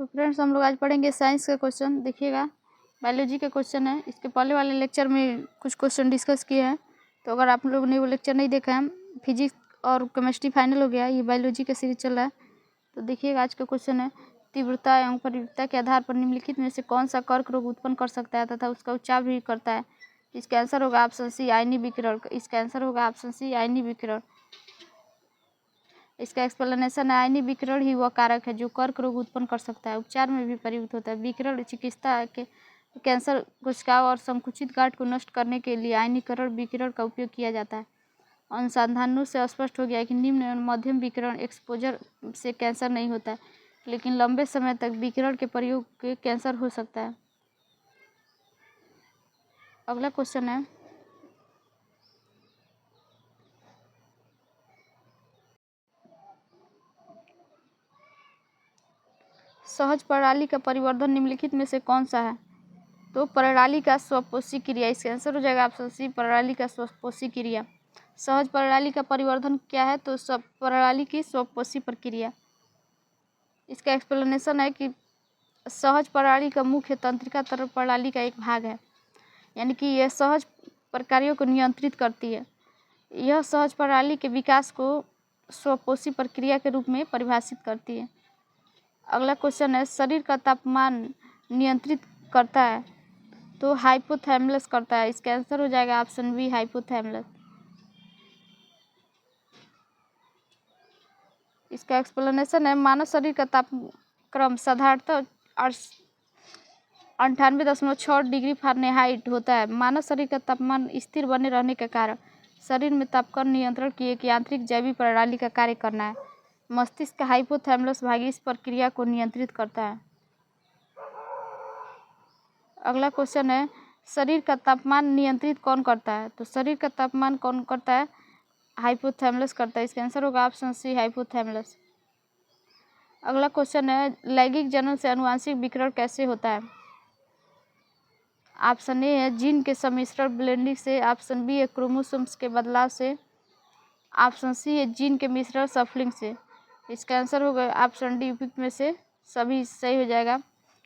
तो फ्रेंड्स हम लोग आज पढ़ेंगे साइंस का क्वेश्चन। देखिएगा, बायोलॉजी का क्वेश्चन है। इसके पहले वाले लेक्चर में कुछ क्वेश्चन डिस्कस किए हैं, तो अगर आप लोगों ने वो लेक्चर नहीं देखा है, फिजिक्स और केमिस्ट्री फाइनल हो गया, ये बायोलॉजी का सीरीज चल रहा है। तो देखिएगा, आज का क्वेश्चन है, तीव्रता एवं परिवृत्ता के आधार पर निम्नलिखित में से कौन सा कर्क रोग उत्पन्न कर सकता है तथा उसका उपचार भी करता है। इसका आंसर होगा ऑप्शन सी, आयनी विकिरण। इसका आंसर होगा ऑप्शन सी, आयनी विकिरण। इसका एक्सप्लेनेशन है, आयनी विकिरण ही वह कारक है जो कर्क रोग उत्पन्न कर सकता है, उपचार में भी प्रयुक्त होता है। विकिरण चिकित्सा के कैंसर कोशिकाओं और संकुचित गांठ को नष्ट करने के लिए आयनीकरण विकिरण का उपयोग किया जाता है। अनुसंधानों से स्पष्ट हो गया है कि निम्न एवं मध्यम विकिरण एक्सपोजर से कैंसर नहीं होता है, लेकिन लंबे समय तक विकिरण के प्रयोग के कैंसर हो सकता है। अगला क्वेश्चन है, सहज प्रणाली का परिवर्धन निम्नलिखित में से कौन सा है। तो प्रणाली का स्वपोषी क्रिया। इसका आंसर हो जाएगा ऑप्शन सी, प्रणाली का स्वपोषी क्रिया। सहज प्रणाली का परिवर्धन क्या है, तो प्रणाली की स्वपोषी प्रक्रिया। इसका एक्सप्लेनेशन है कि सहज प्रणाली का मुख्य तंत्रिका तरल प्रणाली का एक भाग है, यानी कि यह सहज प्रक्रियाओं को नियंत्रित करती है। यह सहज प्रणाली के विकास को स्वपोषी प्रक्रिया के रूप में परिभाषित करती है। अगला क्वेश्चन है, शरीर का तापमान नियंत्रित करता है, तो हाइपोथैलेमस करता है। इसका आंसर हो जाएगा ऑप्शन बी, हाइपोथैलेमस। इसका एक्सप्लेनेशन है, मानव शरीर का तापक्रम साधारणतः 98.6 डिग्री फ़ारेनहाइट होता है। मानव शरीर का तापमान स्थिर बने रहने के कारण शरीर में तापक्रम नियंत्रण की एक यांत्रिक जैविक प्रणाली का कार्य करना है। मस्तिष्क का हाइपोथैलेमस भाग इस प्रक्रिया को नियंत्रित करता है। अगला क्वेश्चन है, शरीर का तापमान नियंत्रित कौन करता है। तो शरीर का तापमान कौन करता है, हाइपोथैलेमस करता है। इसका आंसर होगा ऑप्शन सी, हाइपोथैलेमस। अगला क्वेश्चन है, लैंगिक जनन से आनुवंशिक विकिरण कैसे होता है। ऑप्शन ए है जीन के सम्मिश्रण ब्लेंडिंग से, ऑप्शन बी है क्रोमोसोम्स के बदलाव से, ऑप्शन सी है जीन के मिश्रण सफलिंग से। इसका आंसर होगा ऑप्शन डी, उपयुक्त में से सभी सही हो जाएगा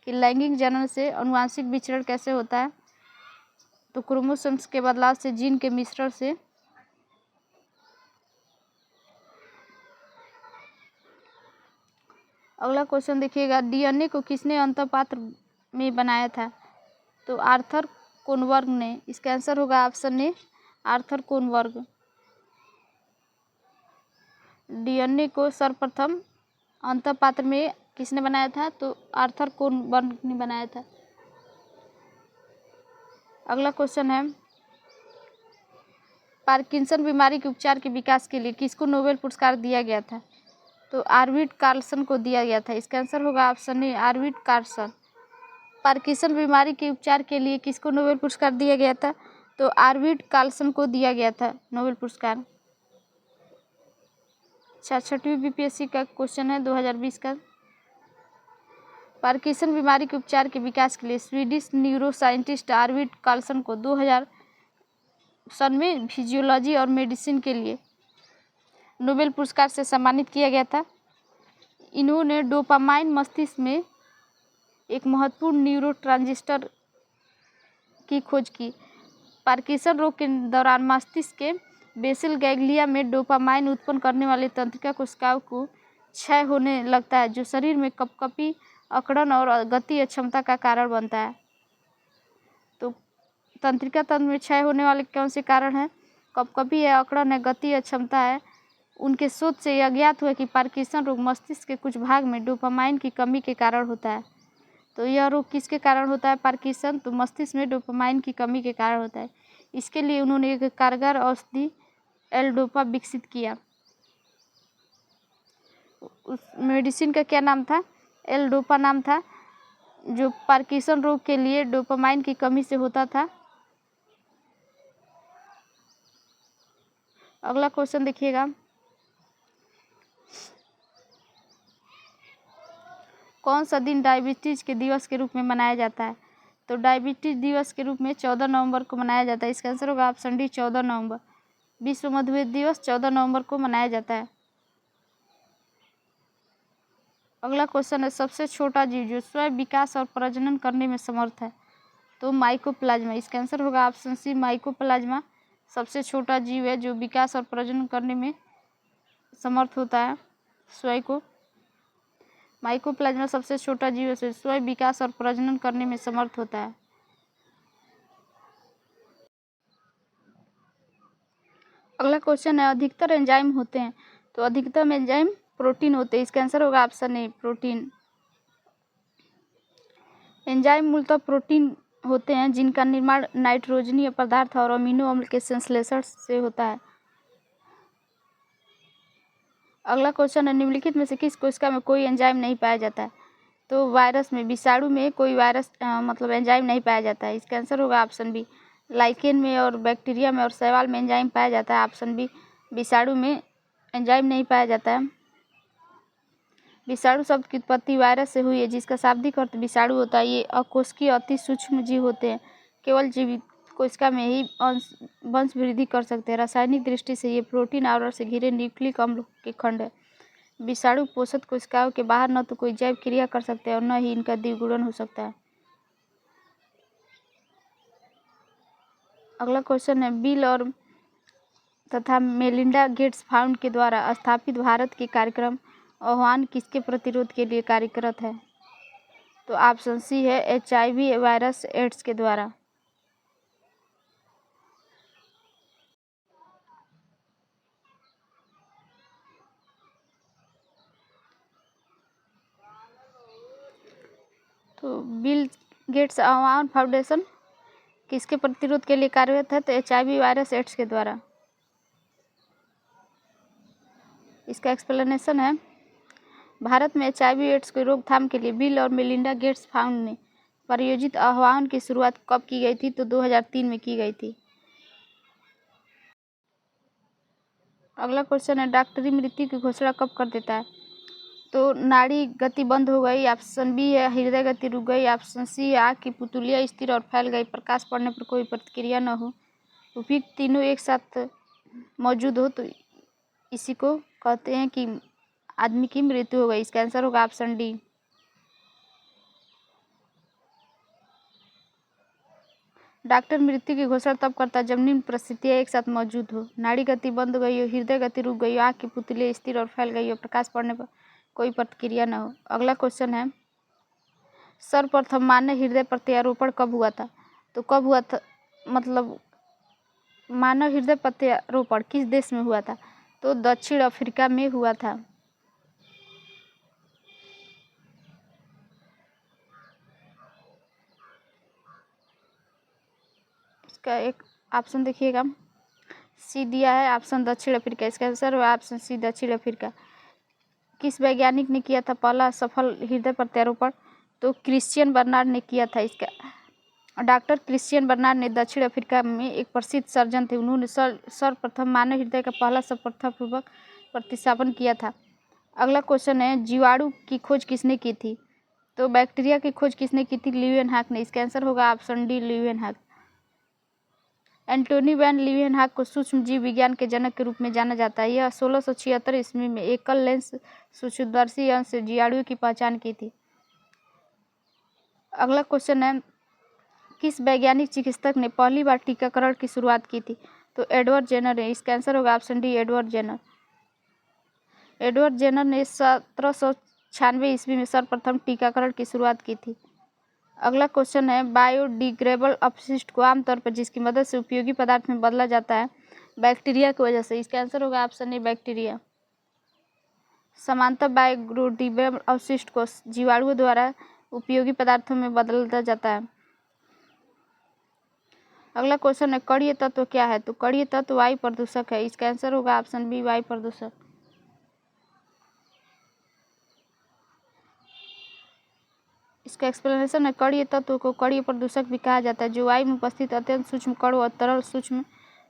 कि लैंगिक जनन से आनुवंशिक विचरण कैसे होता है, तो क्रोमोसोम्स के बदलाव से, जीन के मिश्रण से। अगला क्वेश्चन देखिएगा, डीएनए को किसने अंतःपात्र में बनाया था। तो आर्थर कोनबर्ग ने। इसका आंसर होगा ऑप्शन ए, आर्थर कोनबर्ग। डीएनए को सर्वप्रथम अंतःपात्र में किसने बनाया था, तो आर्थर कोनबर्ग ने बनाया था। अगला क्वेश्चन है, पार्किंसन बीमारी के उपचार के विकास के लिए किसको नोबेल पुरस्कार दिया गया था। तो आर्विड कार्लसन को दिया गया था। इसका आंसर होगा ऑप्शन ए, आर्विड कार्लसन। पार्किंसन बीमारी के उपचार के लिए किसको नोबेल पुरस्कार दिया गया था, तो आर्विड कार्लसन को दिया गया था नोबेल पुरस्कार। 66वीं बीपीएससी का क्वेश्चन है 2020 का। पार्किंसन बीमारी के उपचार के विकास के लिए स्वीडिश न्यूरो साइंटिस्ट आर्विड कार्लसन को 2000 सन में फिजियोलॉजी और मेडिसिन के लिए नोबेल पुरस्कार से सम्मानित किया गया था। इन्होंने डोपामाइन मस्तिष्क में एक महत्वपूर्ण न्यूरोट्रांसमीटर की खोज की। पार्किंसन रोग के दौरान मस्तिष्क के बेसल गैंग्लिया में डोपामाइन उत्पन्न करने वाले तंत्रिका कोशिकाओं को क्षय होने लगता है, जो शरीर में कपकपी, अकड़न और गति अक्षमता का कारण बनता है। तो तंत्रिका तंत्र में क्षय होने वाले कौन से कारण हैं, कपकपी है, अकड़न है, गति अक्षमता है। उनके शोध से यह ज्ञात हुआ कि पार्किंसन रोग मस्तिष्क के कुछ भाग में डोपामाइन की कमी के कारण होता है। तो यह रोग किसके कारण होता है, पार्किंसन, तो मस्तिष्क में डोपामाइन की कमी के कारण होता है। इसके लिए उन्होंने एक कारगर औषधि एल-डोपा विकसित किया। उस मेडिसिन का क्या नाम था, एल-डोपा नाम था, जो पार्किंसन रोग के लिए डोपामाइन की कमी से होता था। अगला क्वेश्चन देखिएगा, कौन सा दिन डायबिटीज के दिवस के रूप में मनाया जाता है। तो डायबिटीज दिवस के रूप में 14 नवंबर को मनाया जाता है। इसका आंसर होगा ऑप्शन डी, 14 नवंबर। विश्व मधुमेह दिवस 14 नवंबर को मनाया जाता है। अगला क्वेश्चन है सबसे छोटा जीव जो स्वयं विकास और प्रजनन करने में समर्थ है, तो माइकोप्लाज्मा। इसका आंसर होगा ऑप्शन सी माइकोप्लाज्मा सबसे छोटा जीव है जो विकास और प्रजनन करने में समर्थ होता है। स्वयं को माइकोप्लाज्मा सबसे छोटा जीव है स्वयं विकास और प्रजनन करने में समर्थ होता है। अगला क्वेश्चन है अधिकतर एंजाइम होते हैं, तो अधिकतम एंजाइम प्रोटीन होते हैं। इसका आंसर होगा ऑप्शन ए प्रोटीन। एंजाइम मूलतः प्रोटीन होते हैं जिनका निर्माण नाइट्रोजनीय पदार्थ और अमीनो अम्ल के संश्लेषण से होता है। अगला क्वेश्चन है निम्नलिखित में से किस कोशिका में कोई एंजाइम नहीं पाया जाता है, तो वायरस में। विषाणु में कोई वायरस मतलब एंजाइम नहीं पाया जाता है। इसका आंसर होगा ऑप्शन बी। लाइकेन में और बैक्टीरिया में और शैवाल में एंजाइम पाया जाता है। Option B. विषाणु में एंजाइम नहीं पाया जाता है। विषाणु शब्द की उत्पत्ति वायरस से हुई है जिसका शाब्दिक अर्थ विषाणु होता है। ये अकोशिकीय अति सूक्ष्म जीव होते हैं, केवल जीवित कोशिका में ही वंश वृद्धि कर सकते हैं। रासायनिक दृष्टि से ये प्रोटीन आवरण से घिरे न्यूक्लिक अम्ल के खंड है। विषाणु पोषक कोशिकाओं के बाहर न तो कोई जैव क्रिया कर सकते हैं और न ही इनका द्विगुणन हो सकता है। अगला क्वेश्चन है बिल और तथा मेलिंडा गेट्स फाउंड के द्वारा स्थापित भारत के कार्यक्रम आह्वान किसके प्रतिरोध के लिए कार्यरत है, तो ऑप्शन सी है HIV वायरस एड्स के द्वारा। तो बिल गेट्स आह्वान फाउंडेशन किसके प्रतिरोध के लिए कार्यरत है, तो HIV वायरस एड्स के द्वारा। इसका एक्सप्लेनेशन है भारत में HIV एड्स की रोकथाम के लिए बिल और मेलिंडा गेट्स फाउंड ने प्रायोजित आह्वान की शुरुआत कब की गई थी, तो 2003 में की गई थी। अगला क्वेश्चन है डॉक्टरी मृत्यु की घोषणा कब कर देता है, तो नाड़ी गति बंद हो गई। ऑप्शन बी है हृदय गति रुक गई। ऑप्शन सी है आँख की पुतलियाँ स्थिर और फैल गई, प्रकाश पड़ने पर कोई प्रतिक्रिया न हो। उपयुक्त तीनों एक साथ मौजूद हो तो इसी को कहते हैं कि आदमी की मृत्यु हो गई। इसका आंसर होगा ऑप्शन डी। डॉक्टर मृत्यु की घोषणा तब करता है जब निम्न परिस्थितियाँ एक साथ मौजूद हो। नाड़ी गति बंद हो गई हो, हृदय गति रुक गई हो, आँख की पुतलियाँ स्थिर और फैल गई हो, प्रकाश पड़ने पर कोई प्रतिक्रिया न हो। अगला क्वेश्चन है सर्वप्रथम मानव हृदय प्रत्यारोपण कब हुआ था, तो कब हुआ था मतलब मानव हृदय प्रत्यारोपण किस देश में हुआ था, तो दक्षिण अफ्रीका में हुआ था। इसका एक ऑप्शन देखिएगा, सी दिया है ऑप्शन दक्षिण अफ्रीका। इसका आंसर हुआ ऑप्शन सी दक्षिण अफ्रीका। किस वैज्ञानिक ने किया था पहला सफल हृदय प्रत्यारोपण, तो क्रिश्चियन बर्नार्ड ने किया था। इसका डॉक्टर क्रिश्चियन बर्नार्ड ने दक्षिण अफ्रीका में एक प्रसिद्ध सर्जन थे। उन्होंने सर्वप्रथम मानव हृदय का पहला सफलतापूर्वक प्रतिस्थापन किया था। अगला क्वेश्चन है जीवाणु की खोज किसने की थी, तो बैक्टीरिया की खोज किसने की थी, ल्यूवेनहॉक ने। इसका आंसर होगा option D Leeuwenhoek. Antonie van Leeuwenhoek को सूक्ष्म जीव विज्ञान के जनक के रूप में जाना जाता है। यह 1676 ईस्वी में एकल लेंस सूक्ष्मदर्शी यंत्र से जीवाणुओं की पहचान की थी। अगला क्वेश्चन है किस वैज्ञानिक चिकित्सक ने पहली बार टीकाकरण की शुरुआत की थी, तो एडवर्ड जेनर है। इसका आंसर होगा option D Edward Jenner. Edward Jenner ने 1796 ईस्वी में सर्वप्रथम टीकाकरण की शुरुआत की थी। अगला क्वेश्चन है बायोडिग्रेडेबल अपशिष्ट को आमतौर पर जिसकी मदद से उपयोगी पदार्थ में बदला जाता है बैक्टीरिया की वजह से। इसका आंसर होगा ऑप्शन ए बैक्टीरिया। समांतर बायोडिग्रेडेबल अपशिष्ट को जीवाणुओं द्वारा उपयोगी पदार्थों में बदला जाता है। अगला क्वेश्चन है कणीय तत्व क्या है, तो कणीय तत्व वायु प्रदूषक है। इसका आंसर होगा ऑप्शन बी वायु प्रदूषक। इसका एक्सप्लेनेशन है कणीय तत्व को कणीय प्रदूषक भी कहा जाता है जो वायु में उपस्थित अत्यंत सूक्ष्म कणों और तरल सूक्ष्म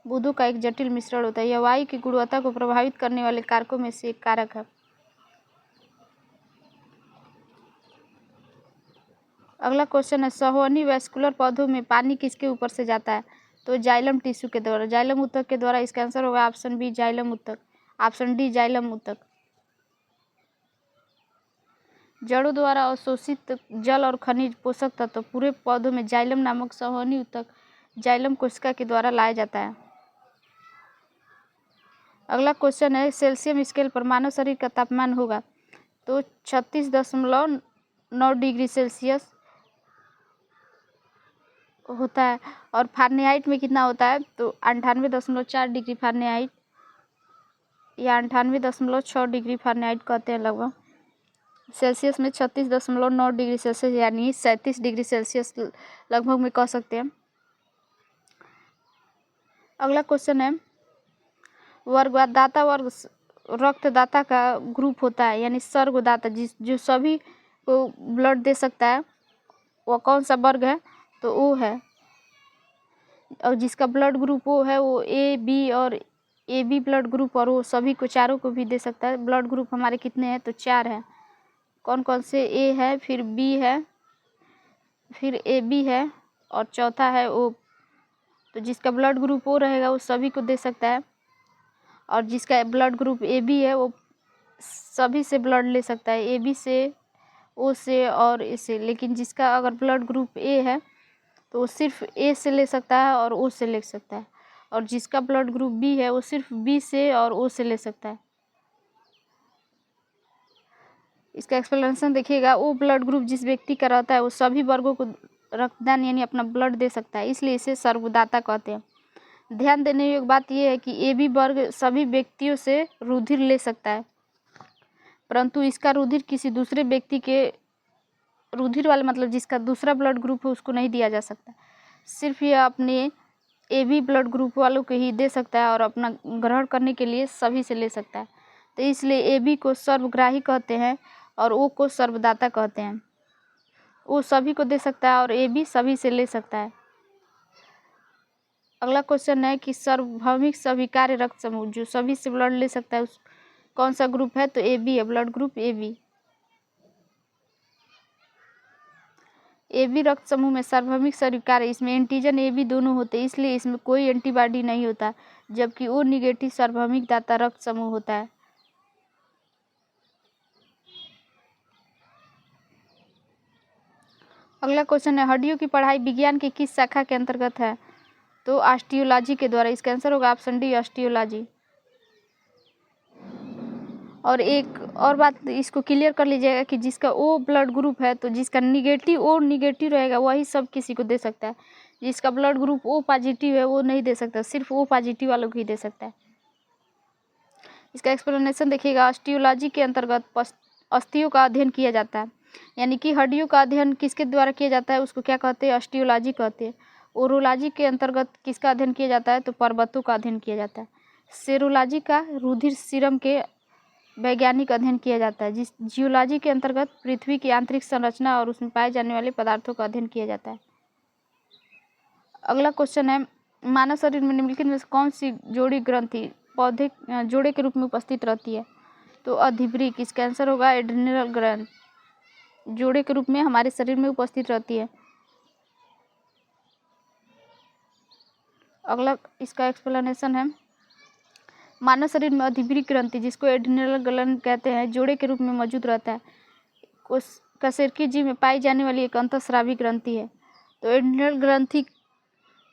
बूंदों का एक जटिल मिश्रण होता है। यह वायु की गुणवत्ता को प्रभावित करने वाले कारकों में से एक कारक है। अगला क्वेश्चन है संवहनी वैस्कुलर पौधों में पानी किसके ऊपर से जाता है, तो जाइलम टिश्यू के द्वारा, जाइलम ऊतक के द्वारा। इसका आंसर होगा ऑप्शन बी जाइलम ऊतक। ऑप्शन डी जाइलम ऊतक। जड़ों द्वारा अवशोषित जल और खनिज पोषक तत्व पूरे पौधों में जाइलम नामक संवहनी ऊतक जाइलम कोशिका के द्वारा लाया जाता है। अगला क्वेश्चन है, सेल्सियम स्केल पर मानव शरीर का तापमान होगा तो 36.9 डिग्री सेल्सियस होता है, और फारेनहाइट में कितना होता है तो 98.4 डिग्री फारेनहाइट या 98.6 डिग्री फारेनहाइट कहते हैं लगभग। सेल्सियस में 36.9 डिग्री सेल्सियस यानी 37 डिग्री सेल्सियस लगभग में कह सकते हैं। अगला क्वेश्चन है, वर्गदाता वर्ग रक्तदाता का ग्रुप होता है, यानी सर्वदाता जो सभी को ब्लड दे सकता है, वह कौन सा वर्ग है तो ओ है, और जिसका ब्लड ग्रुप ओ है वो ए बी और ए बी ब्लड ग्रुप, और वो सभी को चारों को भी दे सकता है। ब्लड ग्रुप हमारे कितने हैं तो 4 हैं। कौन कौन से? ए है, फिर बी है, फिर ए बी है, और चौथा है ओ। तो जिसका ब्लड ग्रुप ओ रहेगा वो सभी को दे सकता है, और जिसका ब्लड ग्रुप ए बी है वो सभी से ब्लड ले सकता है, ए बी से, ओ से और ए से। लेकिन जिसका अगर ब्लड ग्रुप ए है तो वो सिर्फ ए से ले सकता है और ओ से ले सकता है, और जिसका ब्लड ग्रुप बी है वो सिर्फ बी से और ओ से ले सकता है। इसका एक्सप्लेनेशन देखिएगा, ओ ब्लड ग्रुप जिस व्यक्ति का रहता है वो सभी वर्गों को रक्तदान यानी अपना ब्लड दे सकता है, इसलिए इसे सर्वदाता कहते हैं। ध्यान देने योग्य बात यह है कि ए बी वर्ग सभी व्यक्तियों से रुधिर ले सकता है, परंतु इसका रुधिर किसी दूसरे व्यक्ति के रुधिर वाले मतलब जिसका दूसरा ब्लड ग्रुप है उसको नहीं दिया जा सकता। सिर्फ यह अपने ए बी ब्लड ग्रुप वालों को ही दे सकता है और अपना ग्रहण करने के लिए सभी से ले सकता है। तो इसलिए ए बी को सर्वग्राही कहते हैं और ओ को सर्वदाता कहते हैं। ओ सभी को दे सकता है और ए बी सभी से ले सकता है। अगला क्वेश्चन है कि सार्वभौमिक स्वीकार्य रक्त समूह जो सभी से ब्लड ले सकता है उस कौन सा ग्रुप है तो ए बी है, blood group A B. A B रक्त समूह में सार्वभौमिक स्वीकार्य, इसमें एंटीजन ए बी दोनों होते हैं, इसलिए इसमें कोई एंटीबॉडी नहीं होता, जबकि ओ निगेटिव सार्वभौमिक दाता रक्त समूह होता है। अगला क्वेश्चन है, हड्डियों की पढ़ाई विज्ञान की किस शाखा के अंतर्गत है तो ऑस्टियोलॉजी के द्वारा। इसका आंसर होगा ऑप्शन डी, ऑस्टियोलॉजी। और एक और बात इसको क्लियर कर लीजिएगा कि जिसका ओ ब्लड ग्रुप है तो जिसका निगेटिव ओ निगेटिव रहेगा वही सब किसी को दे सकता है, जिसका ब्लड ग्रुप ओ पॉजिटिव है वो नहीं दे सकता, सिर्फ ओ पॉजिटिव वालों को ही दे सकता है। इसका एक्सप्लेनेशन देखिएगा, ऑस्टियोलॉजी के अंतर्गत अस्थियों का अध्ययन किया जाता है, यानी कि हड्डियों का अध्ययन किसके द्वारा किया जाता है उसको क्या कहते हैं ऑस्टियोलॉजी कहते हैं। ओरोलॉजी के अंतर्गत किसका अध्ययन किया जाता है तो पर्वतों का अध्ययन किया जाता है। सेरोलॉजी का रुधिर सीरम के वैज्ञानिक अध्ययन किया जाता है। जियोलॉजी के अंतर्गत पृथ्वी की आंतरिक संरचना और उसमें पाए जाने वाले पदार्थों का अध्ययन किया जाता है। अगला क्वेश्चन है, मानव शरीर में निम्नलिखित में से कौन सी जोड़ी ग्रंथि पौधे जोड़े के रूप में उपस्थित रहती है तो अधिभृक। इसका आंसर होगा एड्रिनल ग्रंथ, जोड़े के रूप में हमारे शरीर में उपस्थित रहती है। अगला इसका एक्सप्लेनेशन है, मानव शरीर में अधिभृक ग्रंथि जिसको एड्रिनल ग्लैंड कहते हैं जोड़े के रूप में मौजूद रहता है। कशेरुकी जीव में पाई जाने वाली एक अंतःस्रावी ग्रंथि है। तो एड्रिनल ग्रंथि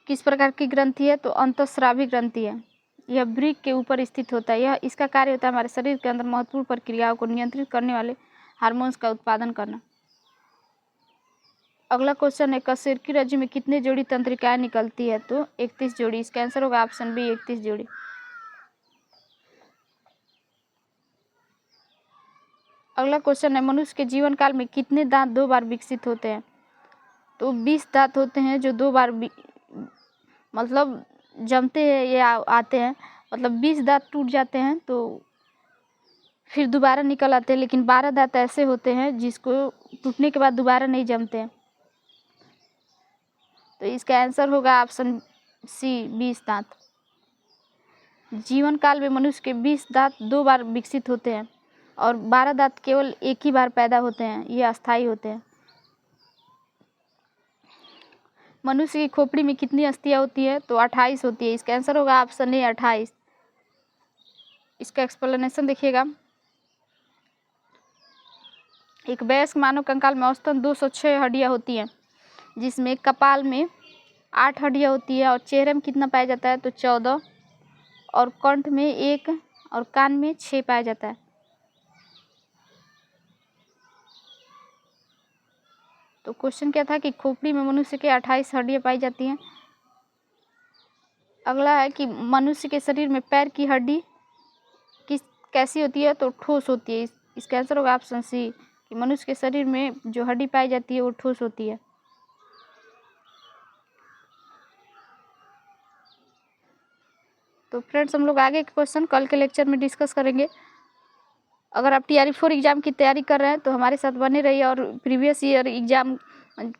किस प्रकार की ग्रंथि है तो अंतःस्रावी ग्रंथि है। यह वृक्क के ऊपर स्थित होता है। यह इसका कार्य होता है हमारे शरीर के अंदर महत्वपूर्ण प्रक्रियाओं को नियंत्रित करने वाले हार्मोन्स का उत्पादन करना। अगला क्वेश्चन है, कशेरुकी रज्जु में कितने जोड़ी तंत्रिकाएं निकलती है तो 31 जोड़ी। इसका आंसर होगा ऑप्शन बी, 31 जोड़ी। अगला क्वेश्चन है, मनुष्य के जीवन काल में कितने दांत 2 बार विकसित होते हैं तो 20 दांत होते हैं जो 2 बार मतलब जमते हैं या आते हैं, मतलब 20 दांत टूट जाते हैं तो फिर दोबारा निकल आते हैं, लेकिन 12 दांत ऐसे होते हैं जिसको टूटने के बाद दोबारा नहीं जमते हैं। तो इसका आंसर होगा ऑप्शन सी, 20 दांत। जीवन काल में मनुष्य के 20 दांत 2 बार विकसित होते हैं और 12 दांत केवल एक ही बार पैदा होते हैं, ये अस्थायी होते हैं। मनुष्य की खोपड़ी में कितनी अस्थियां होती है तो 28 होती है। इसका आंसर होगा ऑप्शन ए, 28। इसका एक्सप्लेनेशन देखिएगा, एक वयस्क मानव कंकाल में औसतन 206 हड्डियाँ होती हैं, जिसमें कपाल में 8 हड्डियाँ होती है और चेहरे में कितना पाया जाता है तो 14, और कंठ में 1 और कान में 6 पाया जाता है। तो क्वेश्चन क्या था कि खोपड़ी में मनुष्य के 28 हड्डियाँ पाई जाती हैं। अगला है कि मनुष्य के शरीर में पैर की हड्डी कैसी होती है तो ठोस होती है। इसका आंसर होगा ऑप्शन सी कि मनुष्य के शरीर में जो हड्डी पाई जाती है वो ठोस होती है। तो फ्रेंड्स, हम लोग आगे के क्वेश्चन कल के लेक्चर में डिस्कस करेंगे। अगर आप TRE 4 एग्ज़ाम की तैयारी कर रहे हैं तो हमारे साथ बने रहिए और प्रीवियस ईयर एग्ज़ाम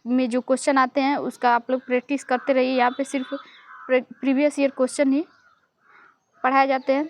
में जो क्वेश्चन आते हैं उसका आप लोग प्रैक्टिस करते रहिए। यहाँ पे सिर्फ प्रीवियस ईयर क्वेश्चन ही पढ़ाए जाते हैं।